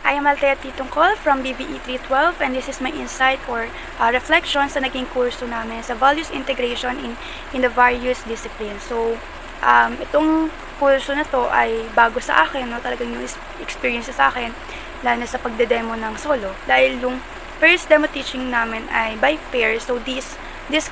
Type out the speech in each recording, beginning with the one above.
I am Althea Titungkol from BBE 312 and this is my insight or reflection sa naging kurso namin sa values integration in the various disciplines. So, itong kurso na to ay bago sa akin, no? Talagang yung experience sa akin, lalo na sa pagde-demo ng solo. Dahil yung first demo teaching namin ay by pair, so this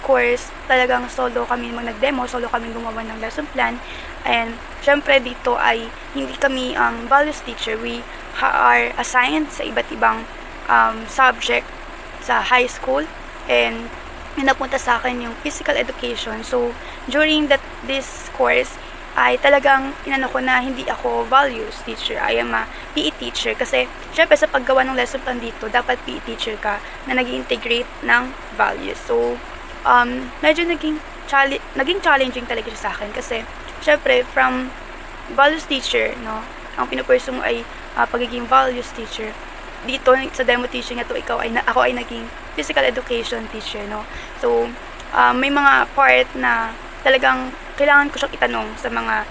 course, talagang solo kami nag-demo, solo kami gumawa ng lesson plan. And syempre dito ay hindi kami ang values teacher. We are assigned sa iba't ibang subject sa high school, and yung napunta sa akin yung physical education. So during this course ay talagang inano ko na hindi ako values teacher, I am a PE teacher, kasi syempre sa paggawa ng lesson plan dito dapat PE teacher ka na nag-integrate ng values. So medyo naging challenging talaga siya sa akin, kasi syempre from values teacher, no, ang pinupurso mo ay pagiging values teacher. Dito sa demo teaching na to, ako ay naging physical education teacher, no. So may mga part na talagang kailangan ko siyang itanong sa mga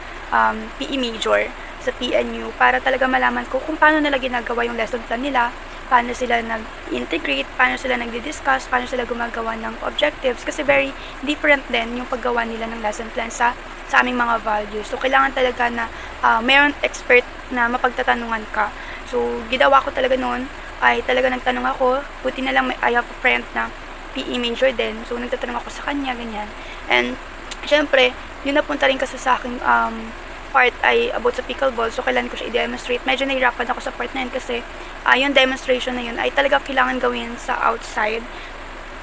PE major sa PNU para talaga malaman ko kung paano nila ginagawa yung lesson plan nila, paano sila nag-integrate, paano sila nagdi-discuss, paano sila gumagawa ng objectives, kasi very different din yung paggawa nila ng lesson plan sa aming mga values. So kailangan talaga na mayroon expert na mapagtatanungan ka. So ginawa ko talaga noon ay talaga nagtanong ako, buti na lang I have a friend na PE major din, so nagtatanong ako sa kanya, ganyan. And syempre, yun napunta rin kasi sa aking part ay about sa pickleball, so kailan ko siya i-demonstrate. Medyo nahirapan ako sa part na yun kasi yung demonstration na yun ay talagang kailangan gawin sa outside,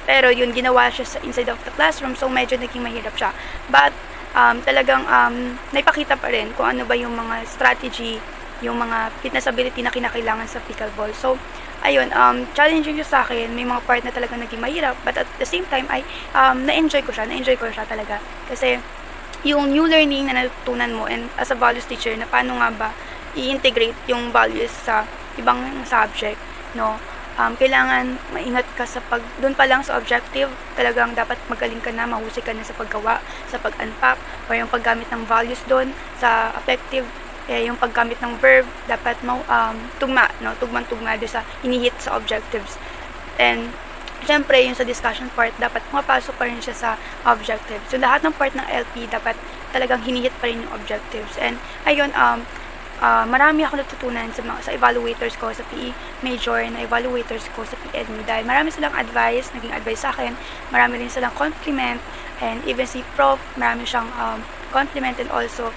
pero yun ginawa siya sa inside of the classroom, so medyo naging mahirap siya. But talagang naipakita pa rin kung ano ba yung mga strategy, yung mga fitness ability na kinakailangan sa pickleball. So ayun, challenging siya sa akin, may mga part na talagang naging mahirap, but at the same time ay na-enjoy ko siya talaga, kasi yung new learning na natutunan mo, and as a values teacher na paano nga ba i-integrate yung values sa ibang subject, no. Kailangan maingat ka sa doon pa lang sa objective, talagang dapat magaling ka na, mahusay ka na sa paggawa, sa pag-unpack, or yung paggamit ng values doon sa affective, yung paggamit ng verb, dapat tugma doon sa inihit sa objectives. And syempre, yung sa discussion part, dapat mapasok pa rin siya sa objectives. So lahat ng part ng LP, dapat talagang hinihit pa rin yung objectives. And ayun, marami ako natutunan sa evaluators ko sa PE major, na evaluators ko sa PNU, dahil marami silang naging advice sa akin, marami rin silang compliment, and even si Prof, marami siyang compliment and also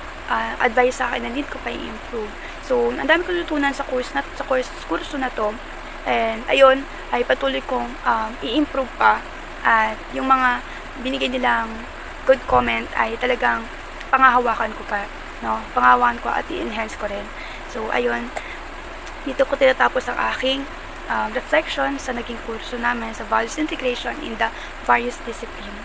advice sa akin na need ko pa i-improve. So ang dami ko natutunan sa kurso na to, and ayun, ay patuloy kong i-improve pa, at yung mga binigay nilang good comment ay talagang pangahawakan ko pa, no? Pangahawakan ko at i-enhance ko rin. So ayun, dito ko tinatapos ang aking reflection sa naging kurso namin sa values integration in the various disciplines.